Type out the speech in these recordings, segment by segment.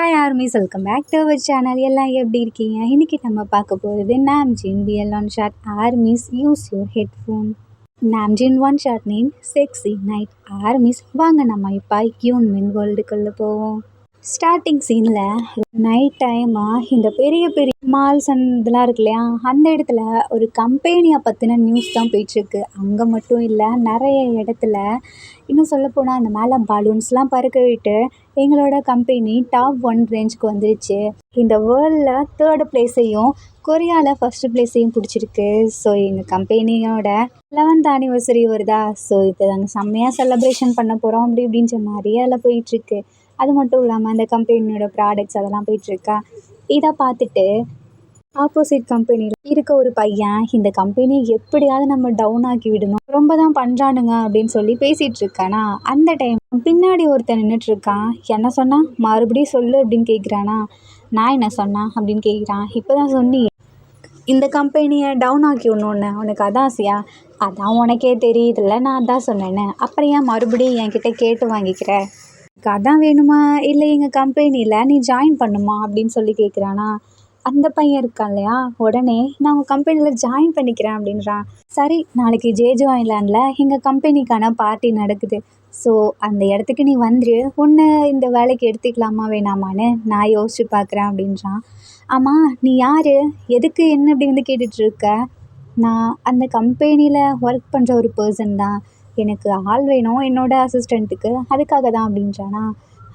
Hi ARMYs, welcome back to our channel. எல்லாம் எப்படி இருக்கீங்க? இன்றைக்கி நம்ம பார்க்க போகிறது Namjin BL one shot ARMYs use your headphone. Namjin one shot name sexy night ARMYs. வாங்க நம்ம இப்போ யூன்மின் வேர்ல்டுக்குள்ளே போவோம். ஸ்டார்டிங் சீனில் நைட் டைமாக இந்த பெரிய பெரிய மால்ஸ் அண்ட் இதெல்லாம் இருக்கு இல்லையா, அந்த இடத்துல ஒரு கம்பெனியை பற்றின நியூஸ் தான் போயிட்டுருக்கு. அங்கே மட்டும் இல்லை, நிறைய இடத்துல இன்னும் சொல்லப்போனால் அந்த மேலே பலூன்ஸ்லாம் பறக்க விட்டு எங்களோட கம்பெனி டாப் 1 ரேஞ்சுக்கு வந்துருச்சு. இந்த வேர்ல்டில் 3rd பிளேஸையும் கொரியாவில் 1st பிளேஸையும் பிடிச்சிருக்கு. ஸோ எங்கள் கம்பெனியோட 11th ஆனிவர்சரி வருதா, ஸோ இதை நாங்கள் செம்மையாக செலிப்ரேஷன் பண்ண போகிறோம் அப்படி இப்படின்ற மாதிரி அதில் போயிட்டுருக்கு. அது மட்டும் இல்லாமல் அந்த கம்பெனியோட ப்ராடக்ட்ஸ் அதெல்லாம் போயிட்டுருக்கா. இதை பார்த்துட்டு ஆப்போசிட் கம்பெனியில் இருக்க ஒரு பையன் இந்த கம்பெனியை எப்படியாவது நம்ம டவுன் ஆக்கி விடணும், ரொம்ப தான் பண்ணுறானுங்க அப்படின்னு சொல்லி பேசிகிட்டு இருக்கானா. அந்த டைம் பின்னாடி ஒருத்தன் நின்றுட்டுருக்கான். என்ன சொன்னா, மறுபடியும் சொல்லு அப்படின்னு கேட்குறானா. நான் என்ன சொன்னேன் அப்படின்னு கேட்குறான். இப்போ தான் சொன்னி இந்த கம்பெனியை டவுன் ஆக்கி விடணுன்னு, உனக்கு அதான் ஆசையா? அதான் உனக்கே தெரியுதுல்ல, நான் அதான் சொன்னேன்னு. அப்புறம் ஏன் மறுபடியும் என்கிட்ட கேட்டு வாங்கிக்கிற? அதான் வேணுமா இல்லை எங்கள் கம்பெனியில் நீ ஜாயின் பண்ணுமா அப்படின்னு சொல்லி கேட்குறானா. அந்த பையன் இருக்கான் இல்லையா, உடனே நான் உங்கள் கம்பெனியில் ஜாயின் பண்ணிக்கிறேன் அப்படின்றான். சரி, நாளைக்கு ஜேஜோ ஐலாண்டில் எங்கள் கம்பெனிக்கான பார்ட்டி நடக்குது. ஸோ அந்த இடத்துக்கு நீ வந்துரு, ஒன்று இந்த வேலைக்கு எடுத்துக்கலாமா வேணாமான்னு நான் யோசிச்சு பார்க்குறேன் அப்படின்றான். ஆமாம், நீ யார், எதுக்கு என்ன அப்படி வந்து கேட்டுட்ருக்க? நான் அந்த கம்பெனியில் ஒர்க் பண்ணுற ஒரு பர்சன் தான், எனக்கு ஆள் வேணும் என்னோடய அசிஸ்டண்ட்டுக்கு, அதுக்காக தான் அப்படின்றானா.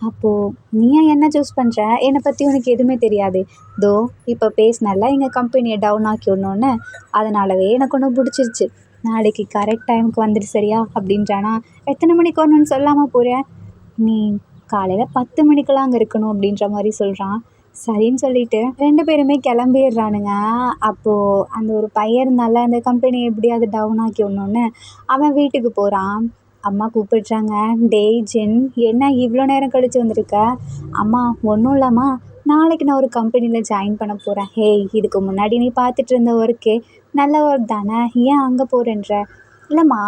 அப்போது நீ ஏன் என்ன சூஸ் பண்ணுற? என்னை பற்றி உனக்கு எதுவுமே தெரியாது. தோ இப்போ பேசினால எங்கள் கம்பெனியை டவுன் ஆக்கி விடணுன்னு, அதனாலவே எனக்கு ஒன்று பிடிச்சிருச்சு. நாளைக்கு கரெக்ட் டைமுக்கு வந்துடு சரியா அப்படின்றானா. எத்தனை மணிக்கு வரணும்னு சொல்லாமல் போகிறேன்? நீ காலையில் 10 மணிக்கெல்லாம் அங்கே இருக்கணும் அப்படின்ற மாதிரி சொல்கிறான். சரின்னு சொல்லிட்டு 2 பேருமே கிளம்பிடுறானுங்க. அப்போது அந்த ஒரு பையன் இருந்தால அந்த கம்பெனியை எப்படியாவது டவுன் ஆக்கி விடணுன்னு அவன் வீட்டுக்கு போகிறான். அம்மா கூப்பிடுறாங்க. டேய் ஜென், என்ன இவ்வளோ நேரம் கழித்து வந்திருக்க? அம்மா ஒன்றும் இல்லைம்மா, நாளைக்கு நான் ஒரு கம்பெனியில் ஜாயின் பண்ண போகிறேன். ஹேய், இதுக்கு முன்னாடி நீ பார்த்துட்டு இருந்த ஒர்க்கே நல்ல ஒர்க் தானே, ஏன் அங்கே போகிறேன்ற? இல்லைம்மா,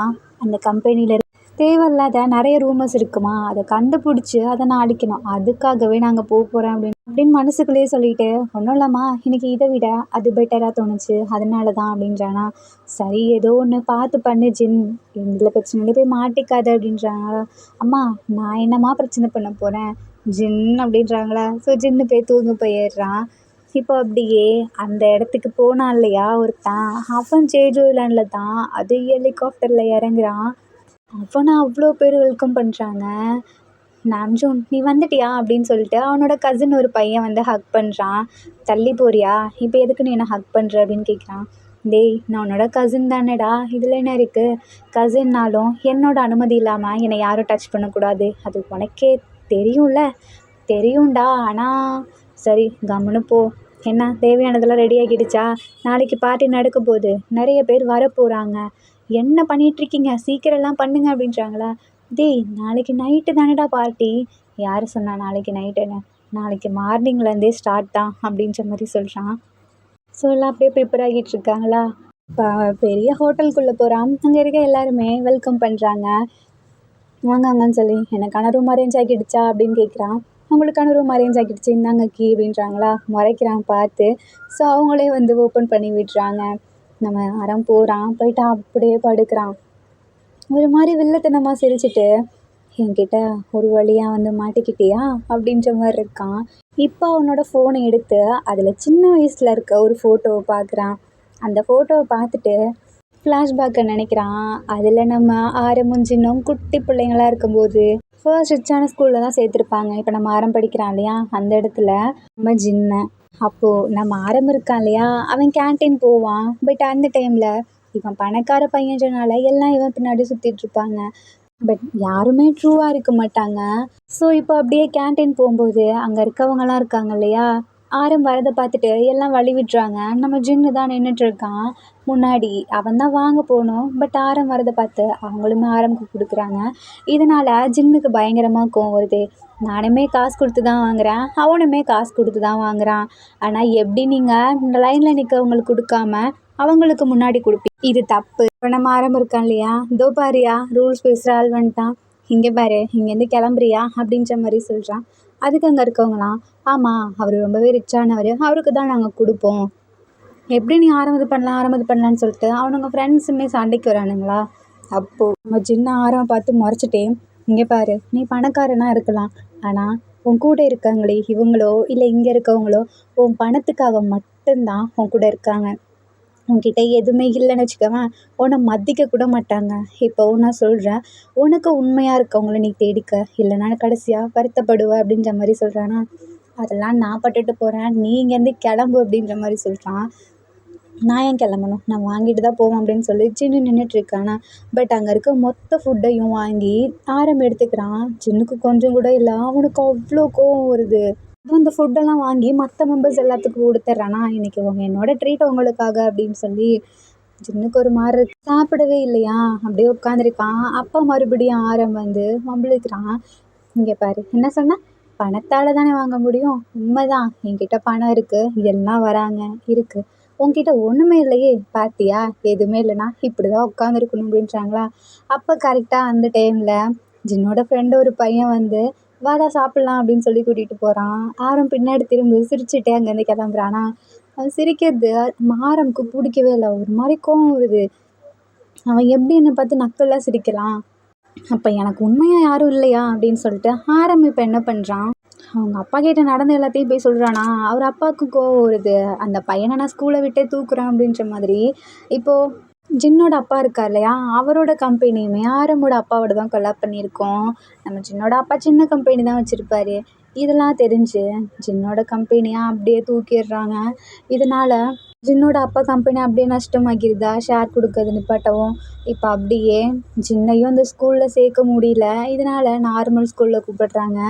அந்த கம்பெனியில் தேவையில்லாத நிறைய ரூமர்ஸ் இருக்குமா, அதை கண்டுபிடிச்சி அதை நான் அடிக்கணும், அதுக்காகவே நாங்கள் போக போகிறேன் அப்படின்னு மனசுக்குள்ளேயே சொல்லிட்டு, ஒன்றும் இல்லைம்மா, எனக்கு இதை விட அது பெட்டராக தோணுச்சு, அதனால தான் அப்படின்றானா. சரி, ஏதோ ஒன்று பார்த்து பண்ணு ஜின், இதில் பிரச்சனையில போய் மாட்டிக்காது அப்படின்றாங்க. அம்மா, நான் என்னம்மா பிரச்சனை பண்ண போகிறேன் ஜின் அப்படின்றாங்களா. ஸோ ஜின்னு போய் தூங்க போயிடுறான். இப்போ அப்படியே அந்த இடத்துக்கு போனான் இல்லையா ஒருத்தன், அவன் ஜேஜோ ஐலாண்டில் தான் அது ஹெலிகாப்டரில் இறங்குறான். அவனை அவ்வளோ பேர் வெல்கம் பண்ணுறாங்க. நாம்ஜூன், நீ வந்துட்டியா அப்படின்னு சொல்லிட்டு அவனோட கசின் ஒரு பையன் வந்து ஹக் பண்ணுறான். தள்ளி போறியா, இப்போ எதுக்கு நீ என்ன ஹக் பண்ணுற அப்படின்னு கேட்குறான். டேய், நான் உன்னோட கசின் தானேடா, இதில் என்ன இருக்குது? கசின்னாலும் என்னோட அனுமதி இல்லாமல் என்னை யாரும் டச் பண்ணக்கூடாது, அது உனக்கே தெரியும்ல? தெரியும்டா, ஆனால் சரி கம்முன்னு போ. என்ன தேவையானதெல்லாம் ரெடி ஆகிடுச்சா? நாளைக்கு பார்ட்டி நடக்க போகுது, நிறைய பேர் வர போகிறாங்க, என்ன பண்ணிகிட்ருக்கீங்க, சீக்கிரம்லாம் பண்ணுங்க அப்படின்றாங்களா. டேய், நாளைக்கு நைட்டு தானேடா பார்ட்டி. யார் சொன்னா நாளைக்கு நைட்டுன்னு? நாளைக்கு மார்னிங்லேருந்தே ஸ்டார்ட் தான் அப்படின்ற மாதிரி சொல்கிறான். ஸோ எல்லாம் அப்படியே ப்ரிப்பேர் ஆகிட்டு இருக்காங்களா. இப்போ பெரிய ஹோட்டலுக்குள்ளே போகிறான். அங்கே இருக்க எல்லாருமே வெல்கம் பண்ணுறாங்க. வாங்கன்னு சொல்லி, எனக்கான ரூம் அரேஞ்ச் ஆகிடுச்சா அப்படின்னு கேட்குறான். அவங்களுக்கான ரூம் அரேஞ்ச் ஆகிடுச்சு, இந்தாங்க கீ அப்படின்றாங்களா. முறைக்கிறான் பார்த்து. ஸோ அவங்களே வந்து ஓப்பன் பண்ணி விடுறாங்க. நம்ம யாரும் போகிறான், போயிட்டு அப்படியே படுக்கிறான். ஒரு மாதிரி வில்லத்தனமாக சிரிச்சிட்டு, என்கிட்ட ஒரு வழியாக வந்து மாட்டிக்கிட்டியா அப்படின்ற மாதிரி இருக்கான். இப்போ அவனோட ஃபோனை எடுத்து அதில் சின்ன வயசில் இருக்க ஒரு ஃபோட்டோவை பார்க்குறான். அந்த ஃபோட்டோவை பார்த்துட்டு ஃப்ளாஷ்பேக்கை நினைக்கிறான். அதில் நம்ம ஆரம்பம் சின்னம் குட்டி பிள்ளைங்களாக இருக்கும்போது ஃபர்ஸ்ட் ரிச்சான ஸ்கூலில் தான் சேர்த்துருப்பாங்க. இப்போ நம்ம ஆரம் படிக்கிறான் இல்லையா, அந்த இடத்துல நம்ம ஜின்னை. அப்போது நம்ம ஆரம் இருக்கான் இல்லையா, அவன் கேன்டீன் போவான். பட் அந்த டைமில் இவன் பணக்கார பையன்றனால எல்லாம் இவன் பின்னாடி சுற்றிட்டுருப்பாங்க. பட் யாருமே ட்ரூவாக இருக்க மாட்டாங்க. ஸோ இப்போ அப்படியே கேன்டீன் போகும்போது அங்கே இருக்கவங்கலாம் இருக்காங்க இல்லையா, ஆரம் வரதை பார்த்துட்டு எல்லாம் வழி விட்டுறாங்க. நம்ம ஜின்னு தான் நின்றுட்டுருக்கான் முன்னாடி. அவன் தான் வாங்க போகணும். பட் ஆரம் வரதை பார்த்து அவங்களுமே ஆரம்புக்கு கொடுக்குறாங்க. இதனால் ஜின்னுக்கு பயங்கரமாக கோவம் வருது. நானுமே காசு கொடுத்து தான் வாங்குகிறேன், அவனுமே காசு கொடுத்து தான் வாங்குகிறான். ஆனால் எப்படி நீங்கள் இந்த லைனில் நிற்கவங்களுக்கு கொடுக்காம அவங்களுக்கு முன்னாடி கொடுப்பீங்க, இது தப்பு. இப்போ நம்ம ஆரம்பம் இருக்கான் இல்லையா, இதோ பாரியா ரூல்ஸ் பேசுகிற ஆள் வந்துட்டான், இங்கே பாரு, இங்கேருந்து கிளம்புறியா அப்படின்ற மாதிரி சொல்கிறான். அதுக்கு அங்கே இருக்கவங்களாம், ஆமாம் அவர் ரொம்பவே ரிச்சானவர், அவருக்கு தான் நாங்கள் கொடுப்போம். எப்படி நீ ஆரம்பது பண்ணலான்னு சொல்லிட்டு அவனுங்க ஃப்ரெண்ட்ஸுமே சண்டைக்கு வரானுங்களா. அப்போது நம்ம சின்ன ஆரம் பார்த்து முறைச்சிட்டே, இங்கே பாரு, நீ பணக்காரனா இருக்கலாம், ஆனால் உன் கூட இருக்காங்களே இவங்களோ இல்லை இங்கே இருக்கவங்களோ உன் பணத்துக்காக மட்டும்தான் உன் கூட இருக்காங்க. உன்கிட்ட எதுவுமே இல்லைன்னு வச்சுக்கவேன், உன்னை மதிக்க கூட மாட்டாங்க. இப்போ நான் சொல்கிறேன், உனக்கு உண்மையாக இருக்கவங்கள நீ தேடிக்க, இல்லைன்னா கடைசியாக வருத்தப்படுவ அப்படின்ற மாதிரி சொல்கிறானா. அதெல்லாம் நான் பட்டுட்டு போகிறேன், நீ இங்கேருந்து கிளம்பு அப்படின்ற மாதிரி சொல்கிறான். நான் ஏன் கிளம்பணும், நான் வாங்கிட்டு தான் போவேன் அப்படின்னு சொல்லி சின்னு நின்றுட்டுருக்கானா. பட் அங்கே இருக்க மொத்த ஃபுட்டையும் வாங்கி எடுத்துக்கிறான். சின்னுக்கு கொஞ்சம் கூட இல்லை, அவனுக்கு அவ்வளோ கோவம் வருது. அதுவும் இந்த ஃபுட்டெல்லாம் வாங்கி மற்ற மெம்பர்ஸ் எல்லாத்துக்கும் கொடுத்துட்றானா, இன்றைக்கி என்னோட ட்ரீட் உங்களுக்காக அப்படின்னு சொல்லி. சின்னுக்கு ஒரு மாதிரி இருக்கு, சாப்பிடவே இல்லையா, அப்படியே உட்காந்துருக்கான். அப்பா மறுபடியும் ஆரம் வந்து வம்பிழுக்கிறான். இங்கே பாரு, என்ன சொன்ன, பணத்தால் தானே வாங்க முடியும், உண்மைதான், என்கிட்ட பணம் இருக்குது, எல்லாம் வராங்க இருக்குது, உன்கிட்ட ஒன்றுமே இல்லையே, பார்த்தியா, எதுவுமே இல்லைனா இப்படி தான் உட்காந்துருக்கணும் அப்படின்றாங்களா. அப்போ கரெக்டாக அந்த டைமில் ஜின்னோட ஃப்ரெண்டு ஒரு பையன் வந்து, வாடா சாப்பிட்லாம் அப்படின்னு சொல்லி கூட்டிகிட்டு போகிறான். ஆரம் பின்னாடி திரும்பி சிரிச்சுட்டே அங்கேருந்து கிளம்புறானா. அவன் சிரிக்கிறது ஆரம்க்கு பிடிக்கவே இல்லை, ஒரு மாதிரி கோவம் வருது. அவன் எப்படி என்னை பார்த்து நக்கலாக சிரிக்கிறான், அப்போ எனக்கு உண்மையாக யாரும் இல்லையா அப்படின்னு சொல்லிட்டு ஆரம் இப்போ என்ன பண்ணுறான், அவங்க அப்பா கிட்ட நடந்த எல்லாத்தையும் போய் சொல்கிறானா. அவர் அப்பாவுக்கு கோவம் வருது, அந்த பையனை நான் ஸ்கூலை விட்டே தூக்குறேன் அப்படின்ற மாதிரி. இப்போது ஜின்னோட அப்பா இருக்கார் இல்லையா, அவரோட கம்பெனியுமே ஆரமோட அப்பாவோட தான் கொலாப் பண்ணியிருக்கோம். நம்ம ஜின்னோட அப்பா சின்ன கம்பெனி தான் வச்சுருப்பாரு. இதெல்லாம் தெரிஞ்சு ஜின்னோட கம்பெனியாக அப்படியே தூக்கிடுறாங்க. இதனால் ஜின்னோட அப்பா கம்பெனி அப்படியே நஷ்டமாகிருதா, ஷேர் கொடுக்கறது நிப்பாட்டவும். இப்போ அப்படியே ஜின்னையும் அந்த ஸ்கூலில் சேர்க்க முடியல, இதனால் நார்மல் ஸ்கூலில் கூப்பிடுறாங்க.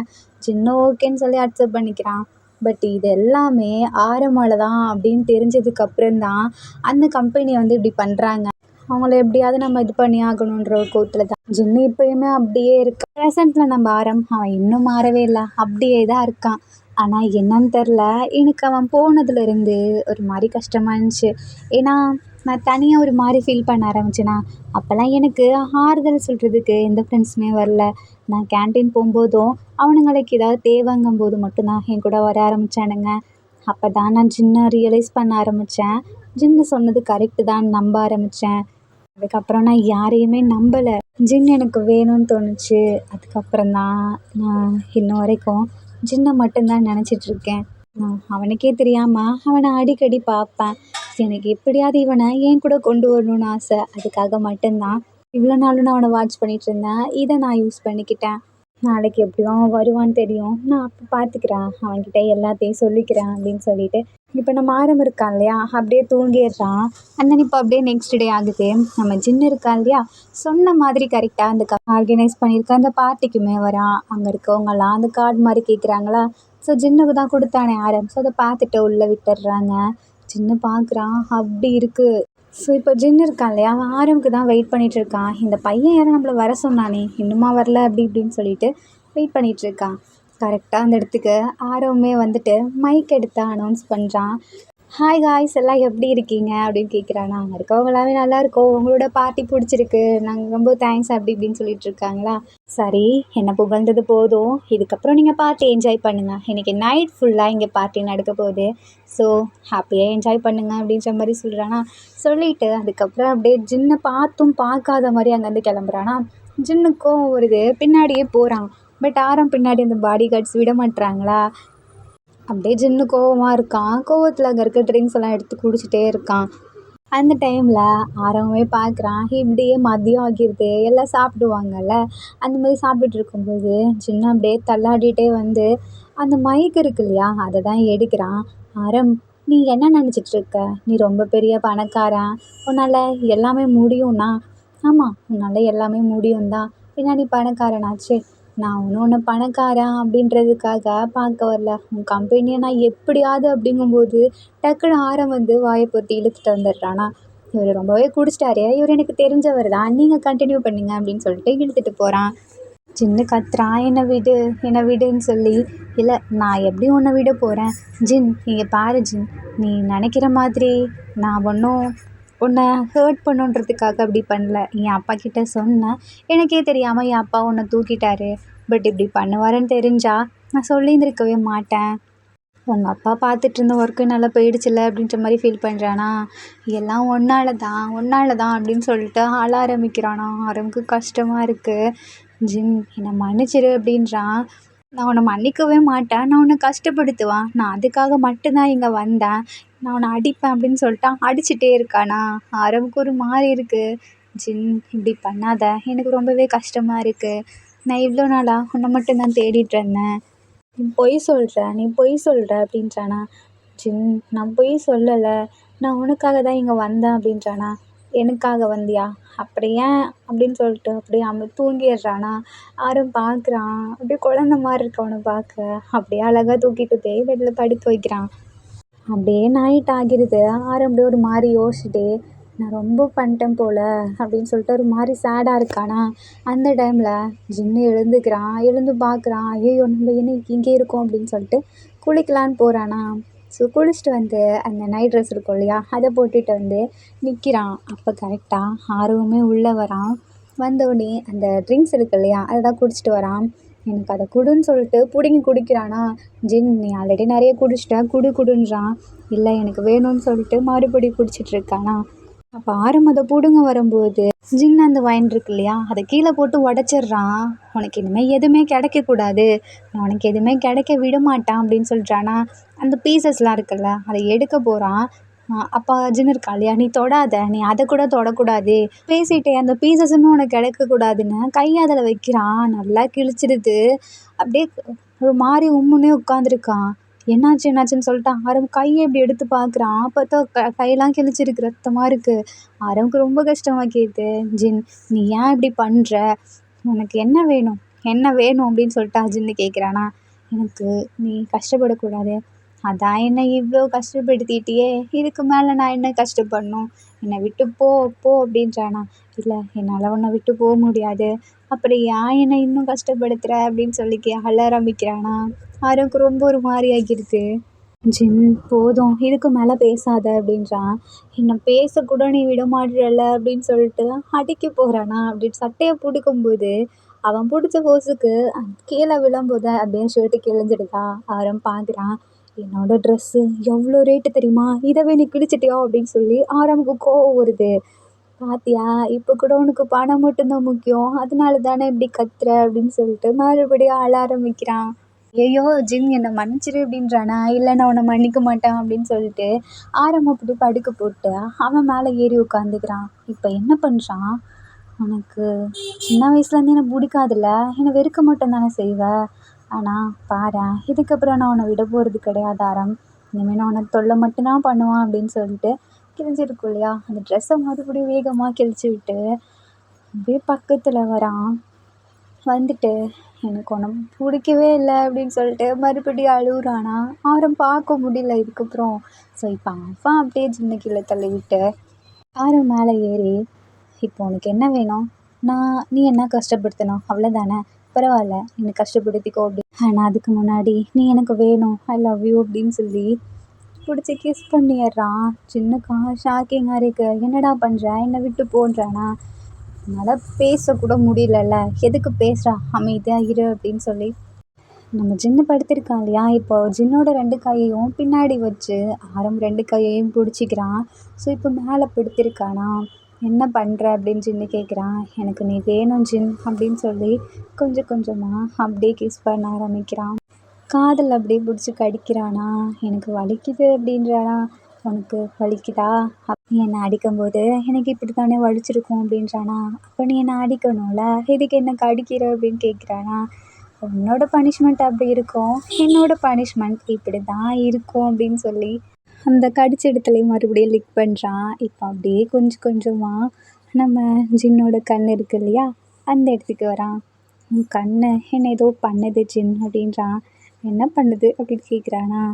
ஜின்னு ஓகேன்னு சொல்லி அக்செப்ட் பண்ணிக்கிறான். பட் இது எல்லாமே ஆரமால தான் அப்படின்னு தெரிஞ்சதுக்கப்புறம் தான் அந்த கம்பெனி வந்து இப்படி பண்ணுறாங்க. அவங்கள எப்படியாவது நம்ம இது பண்ணி ஆகணுன்ற ஒரு கோத்தில் தான் ஜின்னு இப்போயுமே அப்படியே இருக்கா. ப்ரெசண்ட்டில் நம்ம ஆரம் அவன் இன்னும் மாறவே இல்லை, அப்படியே தான் இருக்கான். ஆனால் என்னன்னு தெரில, எனக்கு அவன் போனதுலேருந்து ஒரு மாதிரி கஷ்டமாக இருந்துச்சு. ஏன்னா நான் தனியாக ஒரு மாதிரி ஃபீல் பண்ண ஆரம்பிச்சேனா. அப்போல்லாம் எனக்கு ஆறுதல் சொல்கிறதுக்கு எந்த ஃப்ரெண்ட்ஸுமே வரல. நான் கேன்டீன் போகும்போதும் அவனுங்களுக்கு ஏதாவது தேவைங்கும் போது மட்டும்தான் என் கூட வர ஆரம்பித்தானுங்க. அப்போ தான் நான் ஜின்னை ரியலைஸ் பண்ண ஆரம்பித்தேன். ஜின்னு சொன்னது கரெக்டு தான் நம்ப ஆரம்பித்தேன். அதுக்கப்புறம் நான் யாரையுமே நம்பலை, ஜின் எனக்கு வேணும்னு தோணுச்சு. அதுக்கப்புறம் தான் நான் இன்ன வரைக்கும் ஜின்னை மட்டும்தான் நினச்சிட்ருக்கேன். நான் அவனுக்கே தெரியாமல் அவனை அடிக்கடி பார்ப்பேன். எனக்கு எப்படியாவது இவனை என் கூட கொண்டு வரணும்னு ஆசை. அதுக்காக மட்டும்தான் இவ்வளோ நாளும் நான் அவனை வாட்ச் பண்ணிகிட்டு இருந்தேன். இதை நான் யூஸ் பண்ணிக்கிட்டேன். நாளைக்கு எப்படியும் அவன் வருவான்னு தெரியும், நான் அப்போ பார்த்துக்கிறேன், அவன்கிட்ட எல்லாத்தையும் சொல்லிக்கிறேன் அப்படின்னு சொல்லிட்டு இப்போ நம்ம ஆரம் இருக்கான் இல்லையா, அப்படியே தூங்கிடுறான். அண்ணன் இப்போ அப்படியே நெக்ஸ்ட் டே ஆகுது. நம்ம ஜின்னு இருக்கான் இல்லையா, சொன்ன மாதிரி கரெக்டாக அந்த ஆர்கனைஸ் பண்ணியிருக்க அந்த பார்ட்டிக்குமே வரான். அங்கே இருக்கவங்கலாம் அந்த கார்டு மாதிரி கேட்குறாங்களா. ஸோ ஜின்னுக்கு தான் கொடுத்தானே ஆரம். ஸோ அதை பார்த்துட்டு உள்ளே விட்டுடுறாங்க. ஜின்னு பார்க்குறான், அப்படி இருக்குது. ஸோ இப்போ ஜின்னு இருக்கான் இல்லையா, அவன் ஆரம்க்கு தான் வெயிட் பண்ணிகிட்ருக்கான். இந்த பையன் யாரும் நம்மளை வர சொன்னானே, இன்னுமா வரல அப்படி இப்படின்னு சொல்லிட்டு வெயிட் பண்ணிகிட்ருக்கான். கரெக்டாக அந்த இடத்துக்கு ஆரவமே வந்துட்டு மைக் எடுத்து அனௌன்ஸ் பண்ணுறான். ஹாய் காய்ஸ், எல்லாம் எப்படி இருக்கீங்க அப்படின்னு கேட்குறானா. அங்கே இருக்கவங்க எல்லாமே நல்லா இருக்கோம், உங்களோட பார்ட்டி பிடிச்சிருக்கு, நாங்கள் ரொம்ப தேங்க்ஸ் அப்படி இப்படின்னு சொல்லிட்டு இருக்காங்களா. சரி, என்ன புகழ்ந்தது போதும், இதுக்கப்புறம் நீங்கள் பார்ட்டி என்ஜாய் பண்ணுங்கள். இன்றைக்கி நைட் ஃபுல்லாக இங்கே பார்ட்டி நடக்க போகுது, ஸோ ஹாப்பியாக என்ஜாய் பண்ணுங்கள் அப்படின்ற மாதிரி சொல்கிறானா. சொல்லிவிட்டு அதுக்கப்புறம் அப்படியே ஜின்னை பார்த்தும் பார்க்காத மாதிரி அங்கேருந்து கிளம்புறானா. ஜின்னுக்கும் வருது, பின்னாடியே போகிறான். பட் ஆரம் பின்னாடி அந்த பாடி கார்ட்ஸ் விட மாட்டுறாங்களா. அப்படியே ஜின்னு கோவமாக இருக்கான். கோவத்தில் அங்கே இருக்க ட்ரிங்க்ஸ் எல்லாம் எடுத்து குடிச்சிட்டே இருக்கான். அந்த டைமில் ஆரவமே பார்க்குறான். இப்படியே மதியம் ஆகிடுது, எல்லாம் சாப்பிடுவாங்கல்ல. அந்த மாதிரி சாப்பிட்டுட்டு இருக்கும்போது ஜின்னு அப்படியே தள்ளாடிட்டே வந்து அந்த மைக் இருக்கு இல்லையா, அதை தான் எடுக்கிறான். ஆரம், நீ என்ன நினச்சிட்ருக்க, நீ ரொம்ப பெரிய பணக்காரன், உன்னால் எல்லாமே முடியும்னா. ஆமாம், உன்னால் எல்லாமே முடியும் தான், பின்னாடி பணக்காரனாச்சே. நான் ஒன்று பணக்காரன் அப்படின்றதுக்காக பார்க்க வரல, உன் கம்பெனியை நான் எப்படியாவது அப்படிங்கும்போது டக்குன்னு ஆரம் வந்து வாயை பொத்தி இழுத்துட்டு வந்துடுறானா. இவர் ரொம்பவே குடிச்சிட்டாரு, இவர் எனக்கு தெரிஞ்சவர் தான், நீங்கள் கண்டினியூ பண்ணுங்க அப்படின்னு சொல்லிட்டு இழுத்துட்டு போகிறான். ஜின்னு கத்துறான், என்னை விடுன்னு சொல்லி. இல்லை, நான் எப்படி உன்னை விட போகிறேன். ஜின், நீங்கள் பாரு ஜின், நீ நினைக்கிற மாதிரி நான் ஒன்றும் உன்னை ஹர்ட் பண்ணுன்றதுக்காக அப்படி பண்ணல. என் அப்பா கிட்ட சொன்னேன், எனக்கே தெரியாமல் என் அப்பா உன்னை தூக்கிட்டாரு. பட் இப்படி பண்ணுவாருன்னு தெரிஞ்சா நான் சொல்லியிருந்திருக்கவே மாட்டேன். உங்கள் அப்பா பார்த்துட்டு இருந்த ஒர்க்கு நல்லா போயிடுச்சுல்ல அப்படின்ற மாதிரி ஃபீல் பண்ணுறானா. எல்லாம் ஒன்னால தான் அப்படின்னு சொல்லிட்டு அழ ஆரம்பிக்கிறானா. ஆரம்புக்கு கஷ்டமாக இருக்குது. ஜின் என்னை மன்னிச்சிரு அப்படின்றான். நான் உன்னை மன்னிக்கவே மாட்டேன், நான் உன்னை கஷ்டப்படுத்துவேன், நான் அதுக்காக மட்டும்தான் இங்கே வந்தேன், நான் உன்னை அடிப்பேன் அப்படின்னு சொல்லிட்டு அடிச்சுட்டே இருக்கானா. ஆரம்புக்கு ஒரு மாதிரி இருக்குது. ஜின் இப்படி பண்ணாத, எனக்கு ரொம்பவே கஷ்டமாக இருக்குது. நான் இவ்வளோ நாளாக உன்னை மட்டும்தான் தேடிட்டு இருந்தேன். நீ பொய் சொல்கிற அப்படின்றானா. ஜின் நான் பொய் சொல்லலை, நான் உனக்காக தான் இங்கே வந்தேன் அப்படின்றானா. எனக்காக வந்தியா, அப்படி ஏன் அப்படின்னு சொல்லிட்டு அப்படியே அவன் தூங்கிடுறானா. ஆரம் பார்க்குறான், அப்படியே குழந்த மாதிரி இருக்கு அவனை பார்க்க. அப்படியே அழகாக தூக்கிட்டு போய் பெட்டில் படுக்க வைக்கிறான். அப்படியே நைட் ஆகிடுது. ஆரம் அப்படியே ஒரு மாதிரி யோசிச்சுட்டே நான் ரொம்ப பண்ணிட்டேன் போல் அப்படின்னு சொல்லிட்டு ஒரு மாதிரி சேடாக இருக்கானா. அந்த டைமில் ஜின்னு எழுந்து பார்க்குறான். ஐயோ நம்ம என்ன இங்கே இருக்கோம் அப்படின்னு சொல்லிட்டு குளிக்கலான்னு போகிறானா. ஸோ குளிச்சுட்டு வந்து அந்த நைட் ட்ரெஸ் இருக்கும் இல்லையா, அதை போட்டுட்டு வந்து நிற்கிறான். அப்போ கரெக்டாக ஆர்வமே உள்ளே வரான். வந்தோடனே அந்த ட்ரிங்க்ஸ் இருக்கு இல்லையா, அதை தான் குடிச்சிட்டு வரான். எனக்கு அதை குடுன்னு சொல்லிட்டு பிடுங்கி குடிக்கிறானா. ஜின் நீ ஆல்ரெடி நிறைய குடிச்சிட்ட, குடுன்றான். இல்லை எனக்கு வேணும்னு சொல்லிட்டு மறுபடியும் குடிச்சிட்டு இருக்கானா. அப்போ ஆரம் அதை பிடுங்க வரும்போது ஜின் அந்த வைன் இருக்கு இல்லையா, அதை கீழே போட்டு உடச்சிட்றான். உனக்கு இனிமேல் எதுவுமே கிடைக்கக்கூடாது, நான் உனக்கு எதுவுமே கிடைக்க விட மாட்டேன் அப்படின்னு சொல்லிட்டானா. அந்த பீசஸ்லாம் இருக்குல்ல, அதை எடுக்க போகிறான். அப்போ ஜின் இருக்கா இல்லையா, நீ தொடாத, நீ அதை கூட தொடக்கூடாது பேசிட்டே, அந்த பீசஸுமே உனக்கு கிடைக்கக்கூடாதுன்னு கையை அதில் வைக்கிறான். நல்லா கிழிச்சிடுது. அப்படியே ஒரு மாதிரி உம்முன்னே உட்காந்துருக்கான். என்னாச்சுன்னு சொல்லிட்டு ஆரம் கையை இப்படி எடுத்து பார்க்குறான். பார்த்தா கையெல்லாம் கிழிச்சிருக்கு, ரத்தமாக இருக்குது. ஆரம்புக்கு ரொம்ப கஷ்டமாக கேட்குது. ஜின் நீ ஏன் இப்படி பண்ணுற, உனக்கு என்ன வேணும் அப்படின்னு சொல்லிட்டு ஜின்னு கேட்குறானா. எனக்கு நீ கஷ்டப்படக்கூடாது, அதான் என்னை இவ்வளோ கஷ்டப்படுத்திட்டியே, இதுக்கு மேலே நான் என்ன கஷ்டப்படணும், என்னை விட்டு போ அப்படின்றானா. இல்லை என்னால் உன்னை விட்டு போக முடியாது, அப்புறம் ஏன் என்னை இன்னும் கஷ்டப்படுத்துகிற அப்படின்னு சொல்லி அழ ஆரம்பிக்கிறானா. ஆரம்புக்கு ரொம்ப ஒரு மாதிரி ஆகிடுது. ஜின் போதும், இதுக்கு மேலே பேசாத அப்படின்றான். என்னை பேசக்கூட நீ விட மாட்டேறல அப்படின்னு சொல்லிட்டு அடிக்க போகிறானா. அப்படின்னு சட்டையை பிடிக்கும்போது அவன் பிடிச்ச ஃபோர்ஸுக்கு கீழே விழும்போது அப்படியே ஷர்ட்டு கிழிஞ்சிடுதா. ஆரம் பார்க்குறான். என்னோடய ட்ரெஸ்ஸு எவ்வளோ ரேட்டு தெரியுமா, இதவே நீ கிழிச்சிட்டியா அப்படின்னு சொல்லி ஆரம்புக்கு கோவம் வருது. பாத்தியா, இப்போ கூட உனக்கு பணம் மட்டும்தான் முக்கியம், அதனால தானே இப்படி கத்துற அப்படின்னு சொல்லிட்டு மறுபடியும் அழ ஆரம்பிக்கிறான். ஐயோ ஜின் என்னை மன்னிச்சிரு அப்படின்றானா. இல்லை நான் உன்னை மன்னிக்க மாட்டேன் அப்படின்னு சொல்லிட்டு ஆரம் அப்படி படுக்க போட்டு அவன் மேலே ஏறி உட்காந்துக்கிறான். இப்போ என்ன பண்ணுறான், உனக்கு சின்ன வயசுலேருந்து என்னை பிடிக்காதுல்ல, என்னை வெறுக்க மட்டும் தானே செய்வேன், ஆனால் பாரேன் இதுக்கப்புறம் நான் உன்னை விட போகிறது கிடையாது ஆரம், இனிமேல் நான் உனக்கு தொல்லை மட்டும்தான் பண்ணுவான் அப்படின்னு சொல்லிட்டு கிழிஞ்சிருக்கும் இல்லையா, அந்த ட்ரெஸ்ஸை மறுபடியும் வேகமாக கிழிச்சு விட்டு அப்படியே பக்கத்தில் வரான். வந்துட்டு எனக்கு உன்னை பிடிக்கவே இல்லை அப்படின்னு சொல்லிட்டு மறுபடியும் அழுகுறானா. ஆரம் பார்க்க முடியல இதுக்கப்புறம். ஸோ இப்போ அவன் அப்படியே சின்ன கீழே தள்ளி விட்டு ஆரம் மேலே ஏறி, இப்போ உனக்கு என்ன வேணும், நீ என்ன கஷ்டப்படுத்தணும் அவ்வளோதானே, பரவாயில்ல என்னை கஷ்டப்படுத்திக்கோ அப்படி, ஆனால் அதுக்கு முன்னாடி நீ எனக்கு வேணும், ஐ லவ் யூ அப்படின்னு சொல்லி பிடிச்சி கிஸ் பண்ணிடுறான். சின்னக்கா ஷாக்கிங்காக இருக்குது. என்னடா பண்ணுற, என்னை விட்டு போன்றானா. என்னால் பேசக்கூட முடியலல்ல, எதுக்கு பேசுகிறா, அமைதியாக இரு அப்படின்னு சொல்லி நம்ம ஜின்னு படுத்திருக்கான் இல்லையா, இப்போ ஜின்னோட 2 கையையும் பின்னாடி வச்சு ஆரம் 2 கையையும் பிடிச்சிக்கிறான். ஸோ இப்போ மேலே படுத்திருக்கானா. என்ன பண்ணுற அப்படின்னு ஜின்னு கேட்குறான். எனக்கு நீ வேணும் ஜின் அப்படின்னு சொல்லி கொஞ்சம் கொஞ்சமாக அப்படியே கிஸ் பண்ண ஆரம்பிக்கிறான். காதில் அப்படியே பிடிச்சி கடிக்கிறானா. எனக்கு வலிக்குது அப்படின்றானா. உனக்கு வலிக்குதா, நீ என்னை அடிக்கும்போது எனக்கு இப்படி தானே வலிச்சிருக்கும் அப்படின்றானா. அப்போ நீ என்னை அடிக்கணும்ல, இதுக்கு என்ன கடிக்கிற அப்படின்னு கேட்குறானா. உன்னோட பனிஷ்மெண்ட் அப்படி இருக்கும், என்னோட பனிஷ்மெண்ட் இப்படி தான் இருக்கும் அப்படின்னு சொல்லி அந்த கடிச்ச இடத்துலையும் மறுபடியும் லிக் பண்ணுறான். இப்போ அப்படியே கொஞ்சம் கொஞ்சமாக நம்ம ஜின்னோட கண் இருக்கு இல்லையா, அந்த இடத்துக்கு வரான். உன் கண்ணு என்ன ஏதோ பண்ணுது ஜின் அப்படின்றான். என்ன பண்ணுது அப்படின்னு கேட்குறானா.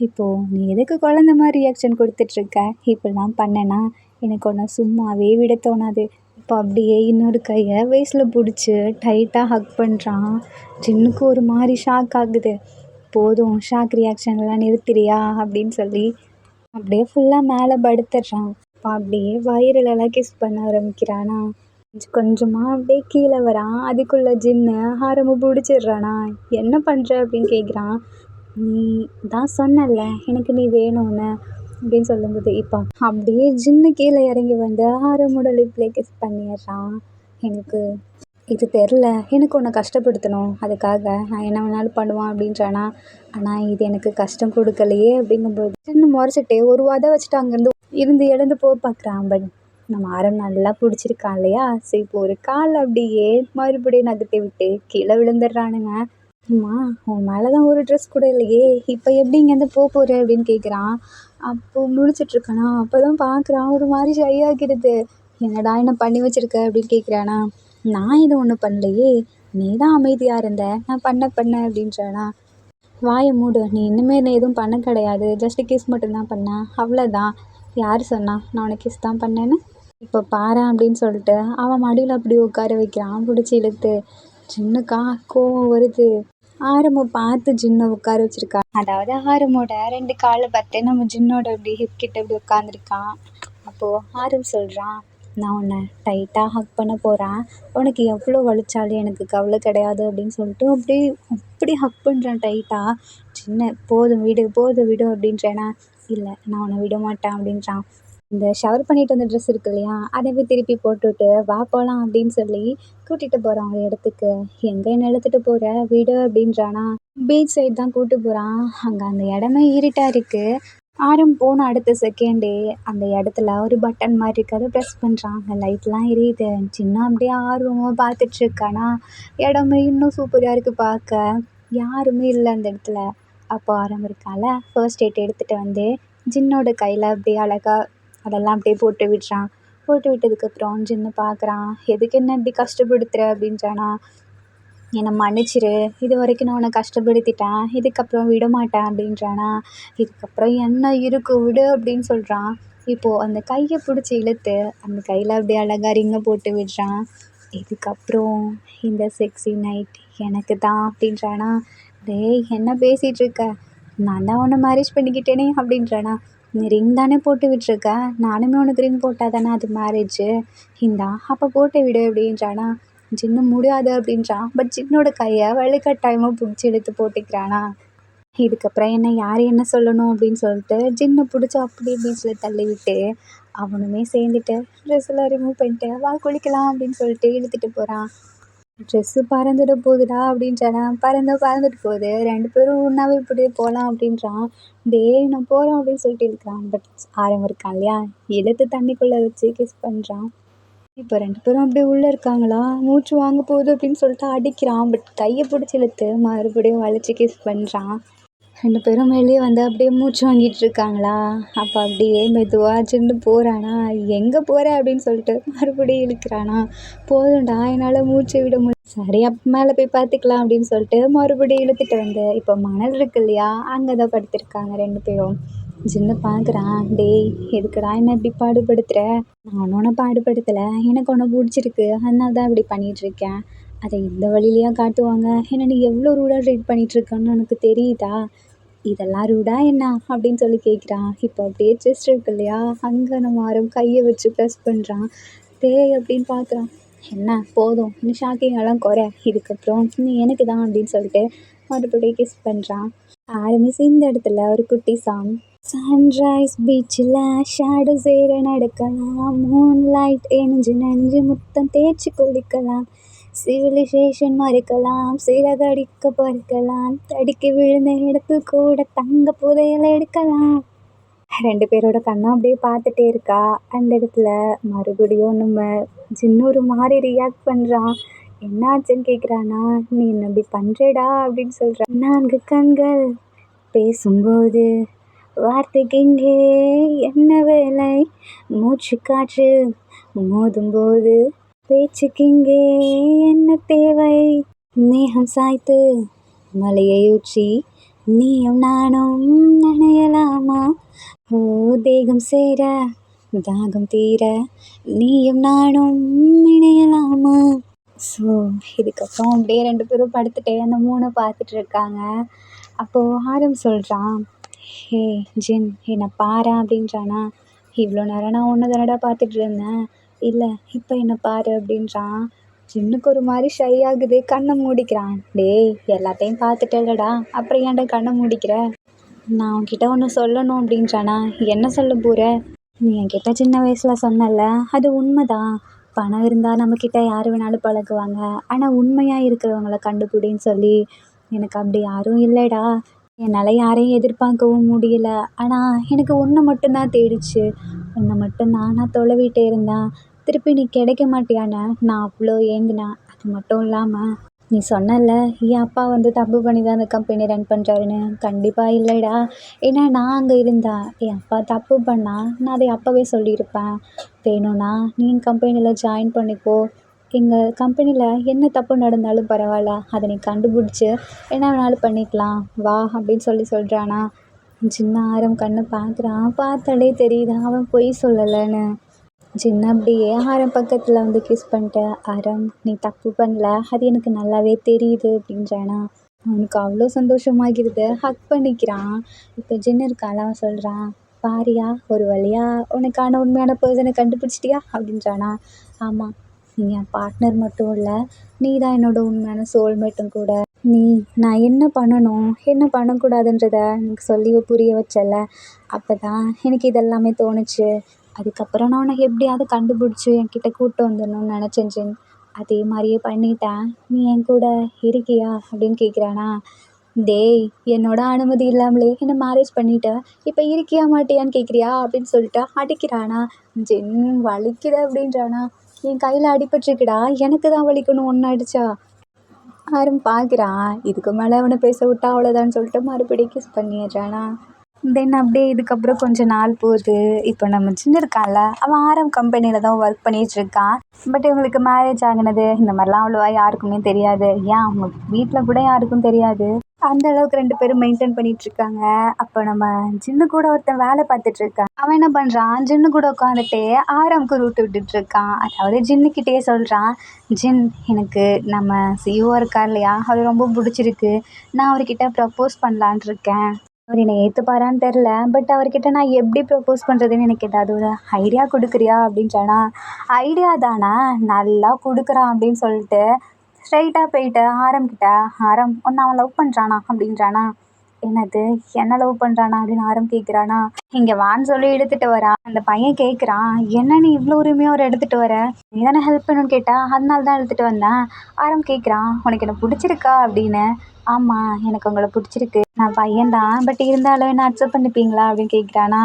இப்போது நீ எதுக்கு குழந்த மாதிரி ரியாக்ஷன் கொடுத்துட்ருக்க, இப்படிலாம் பண்ணேன்னா எனக்கு ஒன்று சும்மாவே விட தோணாது. இப்போ அப்படியே இன்னொரு கையை வேஸ்டில் பிடிச்சி டைட்டாக ஹக் பண்ணுறான். ஜின்னுக்கு ஒரு மாதிரி ஷாக் ஆகுது. போதும் ஷாக் ரியாக்ஷன்லாம் நிறுத்திறியா அப்படின்னு சொல்லி அப்படியே ஃபுல்லாக மேலே படுத்துடுறான். இப்போ அப்படியே வயிறுலலாம் கிஸ் பண்ண ஆரம்பிக்கிறானா. கொஞ்சமாக அப்படியே கீழே வரான். அதுக்குள்ளே ஜின்னு ஆரம்பு பிடிச்சிடுறானா. என்ன பண்ணுற அப்படின்னு கேட்குறான். நீ தான் சொன்னல எனக்கு நீ வேணும்னு அப்படின்னு சொல்லும்போது இப்போ அப்படியே ஜின்னு கீழே இறங்கி வந்து ஆரம்போட லிப்லேயே கிஸ் பண்ணிடுறான். எனக்கு இது தெரில, எனக்கு உன்னை கஷ்டப்படுத்தணும், அதுக்காக நான் என்ன வேணாலும் பண்ணுவான் அப்படின்றானா. ஆனால் இது எனக்கு கஷ்டம் கொடுக்கலையே அப்படிங்கும்போது சின்ன முறைச்சிட்டே ஒரு வாதை வச்சுட்டு அங்கேருந்து எழுந்து போக பார்க்குறான். பட் நம்ம ஆரம் நல்லா பிடிச்சிருக்கான் இல்லையா. சரி, இப்போ ஒரு கால் அப்படியே மறுபடியும் நகர்த்தி விட்டு கீழே விழுந்துடுறானுங்க. அம்மா, உன் மேலே தான் ஒரு ட்ரெஸ் கூட இல்லையே, இப்போ எப்படி இங்கேருந்து போகிற அப்படின்னு கேட்குறான். அப்போது முழிச்சிட்ருக்கானா. அப்போ தான் பார்க்குறான், ஒரு மாதிரி ஷை ஆகிடுது. என்னடா என்ன பண்ணி வச்சுருக்க அப்படின்னு கேட்குறானா. நான் இது ஒன்றும் பண்ணலையே, நீ தான் அமைதியாக இருந்த, நான் பண்ண அப்படின்றானா. வாயை மூடு, நீ இன்னுமே என்ன எதுவும் பண்ண கிடையாது, ஜஸ்ட்டு கிஸ் மட்டும்தான் பண்ணேன், அவ்வளோதான். யார் சொன்னா நான் உனக்கு கிஸ் தான் பண்ணேன்னு? இப்போ பாரு அப்படின்னு சொல்லிட்டு அவன் மடியில் அப்படி உட்கார வைக்கிறான் பிடிச்சி இழுத்து. ஜின்னுக்கா கோவம் வருது. ஆரம்பை பார்த்து ஜின்னை உட்கார வச்சுருக்கா. அதாவது ஆரமோட 2 காலை பார்த்து நம்ம ஜின்னோட அப்படி ஹிப் கிட்ட அப்படி உட்காந்துருக்கான். அப்போது ஆரம் சொல்கிறான், நான் உன்னை டைட்டாக ஹக் பண்ண போகிறேன், உனக்கு எவ்வளோ வலிச்சாலும் எனக்கு கவலை கிடையாது அப்படின்னு சொல்லிட்டு அப்படி ஹக் பண்ணுறான் டைட்டாக. சின்ன போதும் விடு அப்படின்றேனா. இல்லை, நான் உன்னை விட மாட்டேன் அப்படின்றான். இந்த ஷவர் பண்ணிட்டு வந்த ட்ரெஸ் இருக்கு இல்லையா, அதை போய் திருப்பி போட்டுவிட்டு வா போகலாம் அப்படின்னு சொல்லி கூட்டிகிட்டு போகிறான் ஒரு இடத்துக்கு. எங்கே என்ன இழுத்துட்டு போகிற, விடு அப்படின்றானா. பீச் சைடு தான் கூப்பிட்டு போகிறான். அங்கே அந்த இடமே இருட்டாக இருக்குது. ஆரம் போன அடுத்த செகண்டே அந்த இடத்துல ஒரு பட்டன் மாதிரி இருக்குது, அதை ப்ரெஸ் பண்ணுறான். அந்த லைட்லாம் எரியுது. சின்ன அப்படியே ஆர்வமாக பார்த்துட்ருக்கானா. இடமே இன்னும் சூப்பராக இருக்குது பார்க்க. யாருமே இல்லை அந்த இடத்துல. அப்போ ஆரம் இருக்கால, ஃபர்ஸ்ட் எய்ட் எடுத்துகிட்டு வந்து ஜின்னோட கையில் அப்படியே அழகாக அதெல்லாம் அப்படியே போட்டு விடுறான். போட்டு விட்டதுக்கப்புறம் ஜின்னு பார்க்குறான். எதுக்கு என்ன இப்படி கஷ்டப்படுத்துகிற அப்படின்றானா. என்னை மன்னிச்சிரு, இது வரைக்கும் நான் உன்னை கஷ்டப்படுத்திட்டேன், இதுக்கப்புறம் விட மாட்டேன் அப்படின்றானா. இதுக்கப்புறம் என்ன இருக்கு விடு அப்படின்னு சொல்கிறான். இப்போது அந்த கையை பிடிச்சி இழுத்து அந்த கையில் அப்படியே அழகாக ரிங்கை போட்டு விடுறான். இதுக்கப்புறம் இந்த செக்ஸி நைட் எனக்கு தான் அப்படின்றானா. டேய், என்ன பேசிகிட்டு இருக்க, நான் தான் உன்னை மேரேஜ் பண்ணிக்கிட்டேனே அப்படின்றானா. நீ ரிங் தானே போட்டு விட்டுருக்க, நானுமே உனக்கு ரிங் போட்டால் தானே அது மேரேஜு, இந்தா அப்போ போட்டு விடு அப்படின்றானா. ஜின்னு முடியாது அப்படின்றான். பட் ஜின்னோட கையை வலுக்கட்டாயமாக பிடிச்சி இழுத்து போட்டுக்கிறானா. இதுக்கப்புறம் யார் என்ன சொல்லணும் அப்படின்னு சொல்லிட்டு ஜின்னை பிடிச்சி அப்படியே பீச்சில் தள்ளி விட்டு அவனுமே சேர்ந்துட்டு ட்ரெஸ்ஸெல்லாம் ரிமூவ் பண்ணிட்டு வா குளிக்கலாம் அப்படின்னு சொல்லிட்டு இழுத்துட்டு போகிறான். ட்ரெஸ்ஸு பறந்துட போகுதுடா அப்படின்றானா. பறந்துட்டு போகுது. 2 பேரும் ஒன்றாவே இப்படியே போகலாம் அப்படின்றான். டேய், நான் போகிறோம் அப்படின்னு சொல்லிட்டு இருக்கிறான். பட் ஆரம் இருக்கான் இல்லையா, இழுத்து தண்ணிக்குள்ளே வச்சு கிஸ் பண்ணுறான். இப்போ 2 பேரும் அப்படியே உள்ளே இருக்காங்களா, மூச்சு வாங்க போகுது அப்படின்னு சொல்லிட்டு அடிக்கிறான். பட் கையை பிடிச்சி இழுத்து மறுபடியும் வலிச்சு கிஸ் பண்ணுறான். 2 பேரும் வெளியே வந்து அப்படியே மூச்சு வாங்கிட்டு இருக்காங்களா. அப்போ அப்படியே மெதுவாக ஜின்னு போகிறானா. எங்கே போகிற அப்படின்னு சொல்லிட்டு மறுபடியும் இழுக்கிறானா. போதும்டா, என்னால் மூச்சை விட முடியல, சரி அப்போ மேலே போய் பார்த்துக்கலாம் அப்படின்னு சொல்லிட்டு மறுபடியும் இழுத்துட்டு வந்து இப்போ மணல் இருக்கு இல்லையா, அங்கே தான் படுத்திருக்காங்க 2 பேரும். ஜின்னு பார்க்குறான். டேய், எதுக்குடா என்ன இப்படி பாடுபடுத்துகிற, நான் உன்னை பாடுபடுத்தலை, எனக்கு உன்னை பிடிச்சிருக்கு, அதனால தான் இப்படி பண்ணிகிட்ருக்கேன். அதை இந்த வழியிலையா காட்டுவாங்க, ஏன்னா நீ எவ்வளோ ரூடாக ட்ரீட் பண்ணிகிட்ருக்கன்னு எனக்கு தெரியுதா, இதெல்லாம் ரூடா என்ன அப்படின்னு சொல்லி கேட்குறான். இப்போ அப்படியே செஸ்ட் இருக்கு இல்லையா, அங்கே நம்ம ஆரம் கையை வச்சு ப்ரெஸ் பண்ணுறான். டேய் அப்படின்னு பார்க்குறான். என்ன போதும், நீ ஷாக்கிங்கெல்லாம் குறை, இதுக்கப்புறம் நீ எனக்கு தான் அப்படின்னு சொல்லிட்டு மறுபடியும் கிஸ் பண்ணுறான். ஆரம்பிச்சு இந்த இடத்துல ஒரு குட்டி சாங். சன்ரைஸ் பீச்சில் ஷேடோ சேர நடக்கலாம், மூன் லைட் நெஞ்சு முத்தம் தேய்ச்சி குளிக்கலாம், சிவிலைசேஷன் மறுக்கலாம், சிறகடிக்க பறக்கலாம், தடுக்கி விழுந்த இடத்துல கூட தங்க புதையல் எடுக்கலாம். 2 பேரோட கண்ணும் அப்படியே பார்த்துட்டே இருக்கா. அந்த இடத்துல மறுபடியும் நம்ம ஜின்னு ஒரு மாதிரி ரியாக்ட் பண்ணுறான். என்ன ஆச்சுன்னு கேட்குறானா. நீ என்ன இப்படி பண்ணுறடா அப்படின்னு சொல்கிறான். 4 கண்கள் பேசும்போது வார்த்தைக்கு இங்கே என்ன வேலை, மூச்சு காற்று மோதும்போது பேச்சுக்கு இங்கே என்ன தேவை, மேகம் சாய்த்து மலையை ஊற்றி நீயும் நானும் நனையலாமா, ஓ தேகம் சேர தாகம் தீர நீயும் நானும் இணையலாமா. ஸோ இதுக்கப்புறம் அப்படியே 2 பேரும் படுத்துட்டே அந்த 3 பார்த்துட்டு இருக்காங்க. அப்போது ஆரம் சொல்கிறான். ஹே ஜின், என்னை பாரு அப்படின்றானா. இவ்வளோ நேரம் நான் ஒன்று தானடா பார்த்துட்டு இருந்தேன், இல்லை இப்போ என்ன பாரு அப்படின்றான். ஜின்னுக்கு ஒரு மாதிரி ஷை ஆகுது, கண்ணை மூடிக்கிறான். டேய் எல்லாத்தையும் பார்த்துட்டேலடா, அப்புறம் ஏன்டா கண்ணை மூடிக்கிற? நான் உன்கிட்ட ஒன்று சொல்லணும் அப்படின்றானா. என்ன சொல்ல போகிற? நீ என்கிட்ட சின்ன வயசில் சொன்னல, அது உண்மைதான். பணம் இருந்தால் நம்மக்கிட்ட யார் வேணாலும் பழகுவாங்க, ஆனால் உண்மையாக இருக்கிறவங்கள கண்டுபிடின்னு சொல்லி. எனக்கு அப்படி யாரும் இல்லைடா. என்னால் யாரையும் எதிர்பார்க்கவும் முடியல. ஆனால் எனக்கு ஒன்று மட்டும்தான் தேடிச்சு. ஒன்று மட்டும்தான் நான் தொலைவிட்டே இருந்தேன். திருப்பி நீ கிடைக்க மாட்டியான்னு நான் அவ்வளோ ஏங்கினேன். அது மட்டும் இல்லாமல் நீ சொன்னல, என் அப்பா வந்து தப்பு பண்ணி தான் அந்த கம்பெனி ரன் பண்ணுறாருன்னு. கண்டிப்பாக இல்லைடா. ஏன்னா நான் அங்கே இருந்தேன். என் அப்பா தப்பு பண்ணா நான் அதை அப்போவே சொல்லியிருப்பேன். வேணும்னா நீ என் கம்பெனியில் ஜாயின் பண்ணிக்கோ. எங்கள் கம்பெனியில் என்ன தப்பு நடந்தாலும் பரவாயில்ல, அதை நீ கண்டுபிடிச்சி என்ன வேணாலும் பண்ணிக்கலாம் வா அப்படின்னு சொல்கிறானா. சின்ன ஆரம் கண்ணு பார்க்குறான். பார்த்தாலே தெரியுது அவன் பொய் சொல்லலைன்னு. சின்ன அப்படியே ஆரம் பக்கத்தில் வந்து கிஸ் பண்ணிட்ட. ஆரம் நீ தப்பு பண்ணல, அது எனக்கு நல்லாவே தெரியுது அப்படின்றானா. அவனுக்கு அவ்வளோ சந்தோஷமாகிடுது. ஹக் பண்ணிக்கிறான். இப்போ ஜின்னு இருக்கால, அவன் சொல்கிறான், பாரியா ஒரு வழியா உனக்கான உண்மையான பர்சனை கண்டுபிடிச்சிட்டியா அப்படின்றானா. ஆமாம், நீ என் பார்ட்னர் மட்டும் இல்லை, நீ தான் என்னோட உண்மையான சோல்மேட்டும் கூட. நீ நான் என்ன பண்ணணும் என்ன பண்ணக்கூடாதுன்றத எனக்கு சொல்லி புரிய வச்சல, அப்போ தான் எனக்கு இதெல்லாமே தோணுச்சு. அதுக்கப்புறம் நான் உனக்கு எப்படியாவது கண்டுபிடிச்சி என்கிட்ட கூப்பிட்டு வந்துடணும்னு நினச்சேன் ஜின். அதே மாதிரியே பண்ணிட்டேன். நீ என் கூட இருக்கியா அப்படின்னு கேட்குறானா. டேய் என்னோட அனுமதி இல்லாமலே என்னை மேரேஜ் பண்ணிட்ட, இப்போ இருக்கியா மாட்டியான்னு கேட்குறியா அப்படின்னு சொல்லிட்டு அடிக்கிறானா. ஜின் வலிக்குது அப்படின்றானா. என் கையில் அடிபட்டிருக்குடா, எனக்கு தான் வலிக்கணும் ஒன்று அடித்தா. ஆரம் பார்க்குறான். இதுக்கு மேலே அவனை பேச விட்டா அவ்வளோதான்னு சொல்லிட்டு மறுபடியும் கிஸ் பண்ணிடுறானா. தென் அப்படியே இதுக்கப்புறம் கொஞ்சம் நாள் போகுது. இப்போ நம்ம சின்ன இருக்கான்ல, அவன் ஆரம் கம்பெனியில் தான் ஒர்க் பண்ணிகிட்ருக்கான். பட் இவங்களுக்கு மேரேஜ் ஆகினது இந்த மாதிரிலாம் அவ்வளோவா யாருக்குமே தெரியாது. ஏன் அவங்க வீட்டில் கூட யாருக்கும் தெரியாது. அந்த அளவுக்கு 2 பேரும் மெயின்டைன் பண்ணிகிட்ருக்காங்க. அப்போ நம்ம ஜின்னு கூட ஒருத்தன் வேலை பார்த்துட்ருக்கான். அவன் என்ன பண்ணுறான், ஜின்னு கூட உட்காந்துட்டு ஆரம்க்கு ரூட்டு விட்டுட்ருக்கான். அதாவது ஜின்னுக்கிட்டே சொல்கிறான், ஜின் எனக்கு நம்ம சிஓ இருக்கார் இல்லையா, அது ரொம்ப பிடிச்சிருக்கு. நான் அவர்கிட்ட ப்ரப்போஸ் பண்ணலான் இருக்கேன். அவர் என்னை ஏற்றுப்பாரான்னு தெரில. பட் அவர்கிட்ட நான் எப்படி ப்ரப்போஸ் பண்ணுறதுன்னு எனக்கு ஏதாவது ஒரு ஐடியா கொடுக்குறியா அப்படின்றானா. ஐடியா தானே, நல்லா கொடுக்குறான் அப்படின்னு சொல்லிட்டு ஸ்ட்ரைட்டாக போயிட்டு ஆரம்கிட்ட, ஆரம் ஒன்று அவன் லவ் பண்ணுறானா அப்படின்றானா. என்னது, என்ன லவ் பண்ணுறானா அப்படின்னு ஆரம் கேட்குறானா. இங்கே வான்னு சொல்லி எடுத்துகிட்டு வரான். அந்த பையன் கேட்குறான், என்ன நீ இவ்வளோ உரிமையாக ஒரு எடுத்துகிட்டு வர, நீ தானே ஹெல்ப் பண்ணணும்னு கேட்டால் அதனால தான் எடுத்துகிட்டு வந்தேன். ஆரம் கேட்குறான், உனக்கு என்ன பிடிச்சிருக்கா அப்படின்னு. ஆமாம் எனக்கு உங்களை பிடிச்சிருக்கு, நான் பையன்தான், பட் இருந்தாலும் என்ன அக்செப்ட் பண்ணிப்பீங்களா அப்படின்னு கேட்குறானா.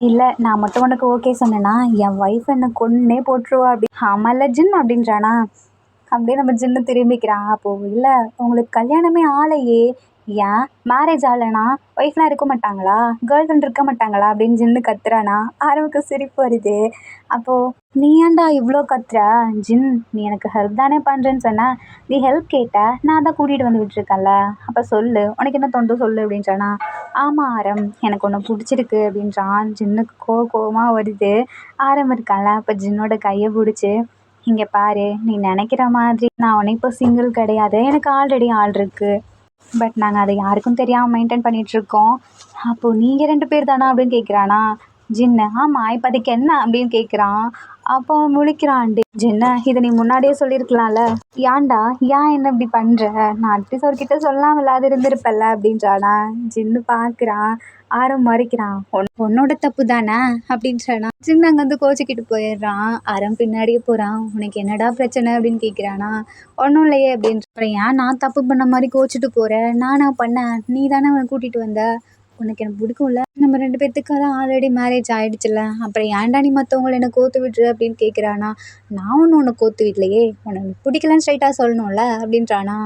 இல்லை நான் மட்டும் உனக்கு ஓகே சொன்னேன்னா என் ஒய்ஃப் என்னை கொன்னே போட்டுருவா அப்படி. ஆமாம்ல ஜின் அப்படின்றானா. அப்படியே நம்ம ஜின்னு திரும்பிக்கிறான். அப்போது இல்லை உங்களுக்கு கல்யாணமே ஆளையே, ஏன் மேரேஜ் ஆகலைன்னா ஒய்ஃப்லாம் இருக்க மாட்டாங்களா, கேர்ள் ஃப்ரெண்ட் இருக்க மாட்டாங்களா அப்படின்னு ஜின்னு கத்துறானா. ஆரவுக்கு சிரிப்பு வருது. அப்போது நீ ஏன்டா இவ்வளோ கத்துற ஜின், நீ எனக்கு ஹெல்ப் தானே பண்ணுறேன்னு சொன்ன, நீ ஹெல்ப் கேட்ட, நான் தான் கூட்டிகிட்டு வந்து விட்டுருக்கேன்ல, அப்போ சொல்லு உனக்கு என்ன தோணுதோ சொல்லு அப்படின்றானா. ஆமாம் ஆரம் எனக்கு ஒன்று பிடிச்சிருக்கு அப்படின்றான். ஜின்னுக்கு கோவமாக வருது. ஆரம் இருக்கான்ல, அப்போ ஜின்னோட கையை பிடிச்சி, இங்கே பாரு நீ நினைக்கிற மாதிரி நான் உன்னை இப்போ சிங்கிள் கிடையாது, எனக்கு ஆல்ரெடி ஆள் இருக்குது. பட் நாங்கள் அதை யாருக்கும் தெரியாமல் மெயின்டைன் பண்ணிகிட்ருக்கோம். அப்போது நீங்கள் 2 பேர் தானா அப்படின்னு கேட்குறானா. ஜின்னு ஆமாம் இப்போ அதுக்கு என்ன அப்படின்னு கேட்குறான். அப்போ அவன் முழிக்கிறான். ஜின்ன இதை நீ முன்னாடியே சொல்லியிருக்கலாம்ல, ஏன்டா ஏன் என்ன இப்படி பண்ணுற, நான் அட்லீஸ்ட் அவர்கிட்ட சொல்லாமல் அது இருந்திருப்பல்ல அப்படின்றானா. ஜின்னு பார்க்குறான். ஆரம் மறைக்கிறான். உன்னோட தப்பு தானே அப்படின்றானா. ஜின்னு அங்கேருந்து கோச்சிக்கிட்டு போயிடுறான். ஆரம் பின்னாடியே போகிறான். உனக்கு என்னடா பிரச்சனை அப்படின்னு கேட்குறானா. ஒன்றும் இல்லையே அப்படின்ற. அப்புறம் ஏன் நான் தப்பு பண்ண மாதிரி கோச்சிட்டு போகிறேன், நானா பண்ணேன், நீ தானே அவனை கூட்டிகிட்டு வந்த, உனக்கு எனக்கு பிடிக்கும்ல, நம்ம 2 பேர்த்துக்கு தான் ஆல்ரெடி மேரேஜ் ஆகிடுச்சுல, அப்புறம் ஏன்டா நீ மற்றவங்கள என்னை கோத்து விட்டுரு அப்படின்னு கேட்குறானா. நான் ஒன்றும் உன்னை கோத்து விடலையே, உனக்கு பிடிக்கலன்னு ஸ்ட்ரைட்டாக சொல்லணும்ல அப்படின்றானா.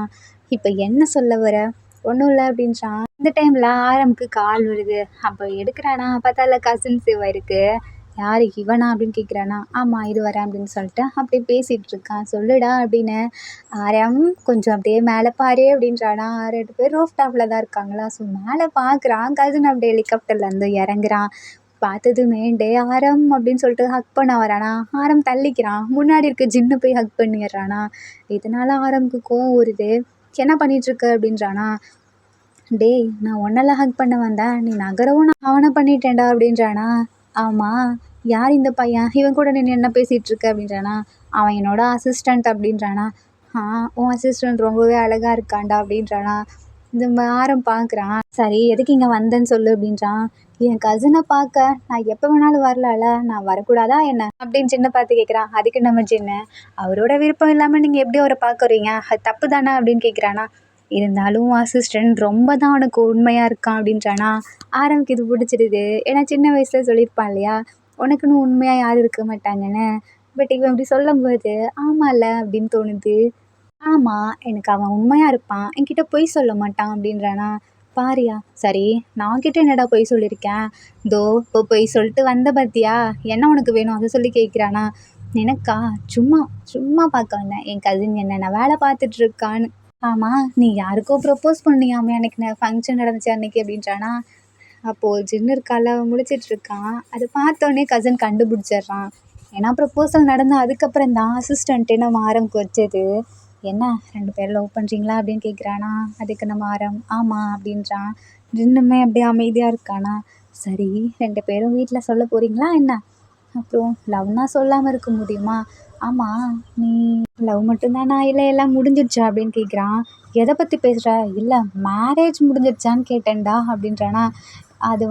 இப்போ என்ன சொல்ல வர, ஒன்றும் இல்லை அப்படின்றான். இந்த டைமில் ஆரம்க்கு கால் வருது. அப்போ எடுக்கிறானா, பார்த்தால கசின் சிவா இருக்குது. யார் இவனா அப்படின்னு கேட்குறானா. ஆமாம் இது வரேன் அப்படின்னு சொல்லிட்டு அப்படியே பேசிகிட்டு இருக்கான். சொல்லுடா அப்படின்னு. ஆரம் கொஞ்சம் அப்படியே மேலே பாரு அப்படின்றானா. 2 பேர் ரூஃப் டாப்பில் தான் இருக்காங்களா. ஸோ மேலே பார்க்குறான். கசின் அப்படியே ஹெலிகாப்டர்லேருந்து இறங்குறான். பார்த்ததுமே டே ஆரம் அப்படின்னு சொல்லிட்டு ஹக் பண்ண வரானா. ஆரம் தள்ளிக்கிறான். முன்னாடி இருக்க ஜின்னு போய் ஹக் பண்ணிடுறானா. இதனால் ஆரம்க்கு கோவம் வருது. என்ன பண்ணிகிட்ருக்க அப்படின்றானா. டேய் நான் ஒன்னெல்லாம் ஹக் பண்ண வந்தேன், நீ நகரவும் நான் அவனை பண்ணிட்டேன்டா அப்படின்றானா. ஆமாம் யார் இந்த பையன், இவன் கூட நின்று என்ன பேசிகிட்டு இருக்க அப்படின்றானா. அவன் என்னோட அசிஸ்டண்ட் அப்படின்றானா. ஆ, உன் அசிஸ்டண்ட் ரொம்பவே அழகா இருக்கான்டா அப்படின்றானா. இந்த ஆரம் பார்க்குறான். சரி எதுக்கு இங்கே வந்தேன்னு சொல்லு அப்படின்றான். என் கசினை பார்க்க நான் எப்போ வேணாலும் வரலாம்ல, நான் வரக்கூடாதா என்ன அப்படின்னு சின்ன பார்த்து கேட்குறான். அதுக்கு நம்ம சின்ன, அவரோட விருப்பம் இல்லாமல் நீங்கள் எப்படி அவரை பார்க்குறீங்க, அது தப்பு தானே அப்படின்னு கேட்குறானா. இருந்தாலும் அசிஸ்டண்ட் ரொம்ப தான் அவனுக்கு உண்மையாக இருக்கான் அப்படின்றானா. ஆரம்புக்கு இது பிடிச்சிருது. ஏன்னா சின்ன வயசில் சொல்லியிருப்பான் இல்லையா, உனக்குன்னு உண்மையாக யாரும் இருக்க மாட்டாங்கன்னு. பட் இவன் இப்படி சொல்லும்போது ஆமாம்ல அப்படின்னு தோணுது. ஆமாம், எனக்கு அவன் உண்மையாக இருப்பான், என்கிட்ட பொய் சொல்ல மாட்டான் அப்படின்றானா. பாரியா, சரி நான் கிட்ட என்னடா பொய் சொல்லியிருக்கேன், தோ இப்போ பொய் சொல்லிட்டு வந்த பார்த்தியா, என்ன உனக்கு வேணும் அதை சொல்லி கேட்குறானா. எனக்கா, சும்மா சும்மா பார்க்க வந்தேன், என் கசின் என்னென்ன வேலை பார்த்துட்ருக்கான்னு. ஆமாம், நீ யாருக்கோ ப்ரப்போஸ் பண்ணியாமே அன்றைக்கி ஃபங்க்ஷன் நடந்துச்சு அன்றைக்கி அப்படின்றானா. அப்போது ஜின்னு இருக்கால, அவன் முழிச்சிட்ருக்கான். அதை பார்த்தோன்னே கசின் கண்டுபிடிச்சிட்றான். ஏன்னா ப்ரப்போசல் நடந்த அதுக்கப்புறம் தான் அசிஸ்டண்ட்டே நம்ம ஆரம்புக்கு வச்சது. என்ன 2 பேரும் லவ் பண்ணுறீங்களா அப்படின்னு கேட்குறானா. அதுக்கு நம்ம ஆரம் ஆமாம் அப்படின்றான். ஜின்னுமே அப்படியே அமைதியாக இருக்கானா. சரி 2 பேரும் வீட்டில் சொல்ல போகிறீங்களா என்ன, அப்புறம் லவ்னா சொல்லாமல் இருக்க முடியுமா, ஆமாம் நீ லவ் மட்டும்தானா இல்லை எல்லாம் முடிஞ்சிடுச்சா அப்படின்னு கேட்குறான். எதை பற்றி பேசுகிற, இல்லை மேரேஜ் முடிஞ்சிடுச்சான்னு கேட்டேன்டா அப்படின்றானா. அது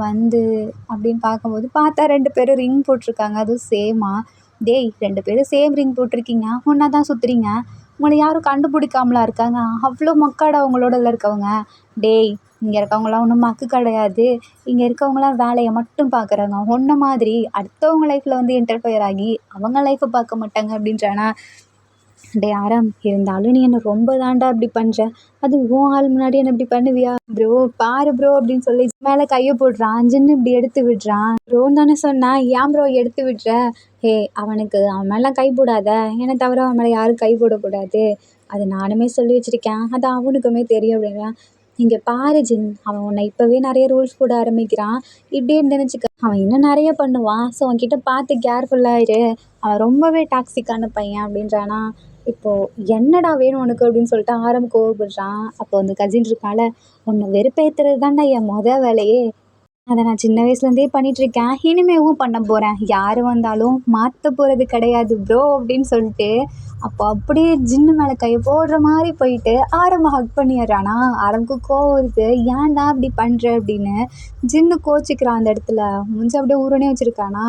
அப்படின்னு பார்க்கும்போது பார்த்தா 2 பேரும் ரிங் போட்டிருக்காங்க, அதுவும் சேமா. டேய் 2 பேரும் சேம் ரிங் போட்டிருக்கீங்க, ஒன்றா தான் சுற்றுறீங்க, உங்களை யாரும் கண்டுபிடிக்காமலா இருக்காங்க, அவ்வளோ மக்காடா அவங்களோட இருக்கவங்க. டேய் இங்கே இருக்கவங்களாம் ஒன்றும் மக்கு கிடையாது, இங்கே இருக்கவங்களாம் வேலையை மட்டும் பார்க்குறாங்க, ஒன்றை மாதிரி அடுத்தவங்க லைஃப்பில் இன்டர்ஃபயர் ஆகி அவங்க லைஃப்பை பார்க்க மாட்டாங்க அப்படின்றானா. டே ஆரம், இருந்தாலும் நீ என்ன ரொம்ப தாண்டா இப்படி பண்ணுற, அது உன் ஆள் முன்னாடி என்ன இப்படி பண்ணுவியா ப்ரோ, பாரு ப்ரோ அப்படின்னு சொல்லி மேலே கையை போடுறான். ஜின்னு இப்படி எடுத்து விடுறான். ப்ரோன்னு தானே சொன்னேன், ஏன் ப்ரோ எடுத்து விடுற, அவன் மேலாம் கை போடாத, என்னை தவிர அவன் மேலே யாரும் கை போடக்கூடாது, அது நானுமே சொல்லி வச்சுருக்கேன், அது அவனுக்குமே தெரியும் அப்படின்றான். இங்கே பாரு ஜின், அவன் உன்னை இப்போவே நிறைய ரூல்ஸ் போட ஆரம்பிக்கிறான், இப்படியே நினச்சிக்க அவன் இன்னும் நிறைய பண்ணுவான், ஸோ அவன்கிட்ட பார்த்து கேர்ஃபுல்லாக இரு, அவன் ரொம்பவே டாக்ஸிக்கான பையன் அப்படின்றானா. இப்போது என்னடா வேணும் உனக்கு அப்படின்னு சொல்லிட்டு ஆரம் கோவப்படுறான். அப்போ கசின் இருக்கால, உன்னை வெறுப்பேற்றுறது தான்டா என் வேலையே, அதை நான் சின்ன வயசுலேருந்தே பண்ணிகிட்ருக்கேன், இனிமேவும் பண்ண போகிறேன், யார் வந்தாலும் மாற்ற போகிறது கிடையாது ப்ரோ அப்படின்னு சொல்லிட்டு அப்போ அப்படியே ஜின்னு மேலே கையை போடுற மாதிரி போயிட்டு ஆரம்ப ஹக் பண்ணிடுறானா. ஆரம்புக்கு கோவம் வருது, ஏன்டா அப்படி பண்ணுற அப்படின்னு. ஜின்னு கோச்சிக்கிறான் அந்த இடத்துல, முடிஞ்சு அப்படியே ஊரனே வச்சுருக்கானா.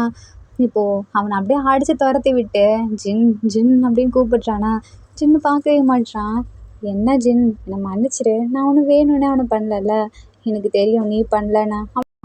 இப்போது அவனை அப்படியே அடித்து துரத்தி விட்டு ஜின் ஜின் அப்படின்னு கூப்பிடுறானா. ஜின்னு பார்க்கவே மாட்டான். என்ன ஜின், என்னை மன்னிச்சிரு, நான் ஒன்றும் வேணும்னே அவனை பண்ணல, எனக்கு தெரியும் நீ பண்ணலண்ணா,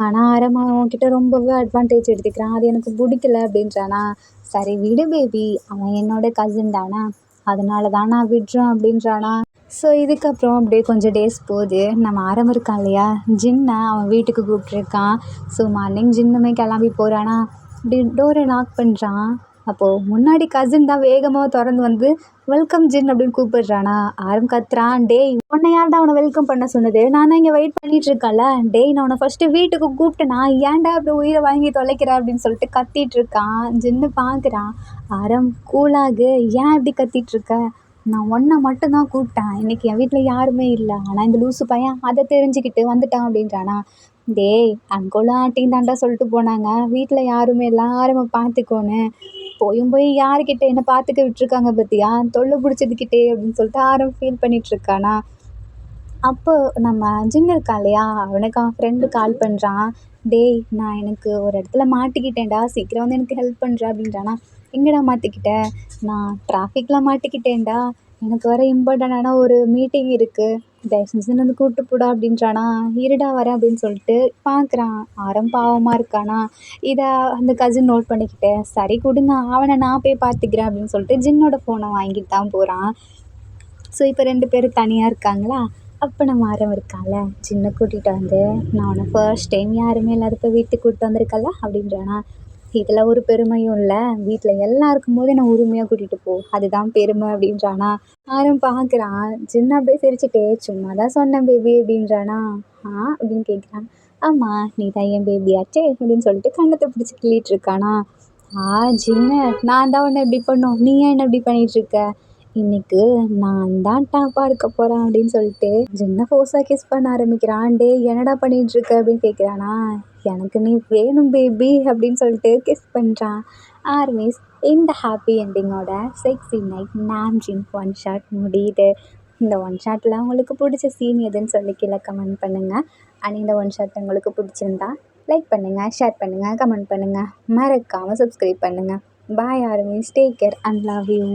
ஆனால் ஆரம்பம் அவன்கிட்ட ரொம்பவே அட்வான்டேஜ் எடுத்துக்கிறான், அது எனக்கு பிடிக்கல அப்படின்றானா. சரி விடு பேபி, அவன் என்னோட கசின் தானே, அதனால தான் நான் விடுறேன் அப்படின்றானா. ஸோ இதுக்கப்புறம் அப்படியே கொஞ்சம் டேஸ் போகுது. நம்ம ஆரம்பம் இருக்கான் இல்லையா, ஜின்னை அவன் வீட்டுக்கு கூப்பிட்ருக்கான். ஸோ மார்னிங் ஜின்னுமே கிளம்பி போகிறானா. இப்படி டோரை லாக் பண்ணுறான். அப்போது முன்னாடி கசின் தான் வேகமாக திறந்து வெல்கம் ஜின் அப்படின்னு கூப்பிடுறானா. ஆரம் கத்துறான், டேய் உன்னை யார்டா அவனை வெல்கம் பண்ண சொன்னது, நான் தான் இங்கே வெயிட் பண்ணிகிட்ருக்கேன்ல, டேய் நான் உன்னை ஃபஸ்ட்டு வீட்டுக்கு கூப்பிட்டேனா, ஏன்டா அப்படி உயிரை வாங்கி தொலைக்கிற அப்படின்னு சொல்லிட்டு கத்திகிட்ருக்கான். ஜின்னு பார்க்குறான். ஆரம் கூலாகு, ஏன் இப்படி கத்திகிட்ருக்க, நான் ஒன்றை மட்டும்தான் கூப்பிட்டேன், இன்றைக்கி என் வீட்டில் யாருமே இல்லை, ஆனால் இந்த லூசு பையன் அதை தெரிஞ்சுக்கிட்டு வந்துட்டான் அப்படின்றானா. டேய் அங்கோலாம் ஆண்டியும் தாண்டா சொல்லிட்டு போனாங்க, வீட்டில் யாருமே இல்லை, ஆரம்ப பார்த்துக்கோன்னு, போய் யாருக்கிட்ட என்ன பார்த்துக்க விட்டுருக்காங்க பார்த்தியா, தொல்லை பிடிச்சதுக்கிட்டே அப்படின்னு சொல்லிட்டு ஆரம் ஃபீல் பண்ணிகிட்ருக்கானா. அப்போ நம்ம ஜின் இருக்கான் இல்லையா, அவனுக்கு அவன் ஃப்ரெண்டு கால் பண்ணுறான். டேய் நான் எனக்கு ஒரு இடத்துல மாட்டிக்கிட்டேன்டா, சீக்கிரம் எனக்கு ஹெல்ப் பண்ணுற அப்படின்றானா. எங்கடா மாட்டிக்கிட்ட, நான் டிராஃபிக்கில் மாட்டிக்கிட்டேன்டா, எனக்கு வர இம்பார்ட்டண்டான ஒரு மீட்டிங் இருக்குது, தயவு செஞ்சு கூப்பிட்டு போடா அப்படின்றானா. இருடா வரேன் அப்படின்னு சொல்லிட்டு பார்க்குறான். ஆரம் பாவமாக இருக்கானா. இதை அந்த கசின் நோட் பண்ணிக்கிட்டு, சரி கொடுங்க அவனை நான் போய் பார்த்துக்கிறேன் அப்படின்னு சொல்லிட்டு ஜின்னோட ஃபோனை வாங்கிட்டு தான் போகிறான். ஸோ இப்போ 2 பேரும் தனியாக இருக்காங்களா. அப்போ நம்ம ஆரம் இருக்கான்ல, ஜின்னை கூட்டிகிட்டு நான் உன்னை ஃபர்ஸ்ட் டைம் யாருமே இல்லாதப்போ வீட்டுக்கு கூப்பிட்டு வந்திருக்கல அப்படின்றானா. இதில் ஒரு பெருமையும் இல்லை, வீட்டில் எல்லாம் இருக்கும்போது என்னை உரிமையாக கூட்டிகிட்டு போ, அதுதான் பெருமை அப்படின்றானா. ஆரம் பார்க்குறான். ஜின்னு அப்படியே சிரிச்சுட்டே, சும்மா தான் சொன்னேன் பேபி அப்படின்றானா. அப்படின்னு கேட்குறான். ஆமாம் நீ தான் என் பேபியாச்சே அப்படின்னு சொல்லிட்டு கண்ணத்தை பிடிச்சி கிள்ளிட்டு இருக்கானா. ஜின்னு, நான் தான் உன்னை இப்படி பண்ணோம், நீ ஏன் என்ன இப்படி பண்ணிகிட்ருக்க, இன்னைக்கு நான் தான் டாப்பாக இருக்க போகிறேன் அப்படின்னு சொல்லிட்டு சின்ன ஃபோர்ஸாக கிஸ் பண்ண ஆரம்பிக்கிறான். டே என்னடா பண்ணிட்டு இருக்க அப்படின்னு கேட்குறானா, எனக்கு நீ வேணும் பேபி அப்படின்னு சொல்லிட்டு கிஸ் பண்ணுறான். ஆர்மிஸ் இந்த ஹாப்பி என்டிங்கோட sexy night Namjin one shot முடியுது. இந்த ஒன் ஷாட்டில் உங்களுக்கு பிடிச்ச சீன் எதுன்னு சொல்லி கீழே கமெண்ட் பண்ணுங்கள். அண்ட் இந்த ஒன் ஷாட் உங்களுக்கு பிடிச்சிருந்தா லைக் பண்ணுங்கள், ஷேர் பண்ணுங்கள், கமெண்ட் பண்ணுங்கள், மறக்காமல் சப்ஸ்கிரைப் பண்ணுங்கள். Bye ARMYs, take care and love you.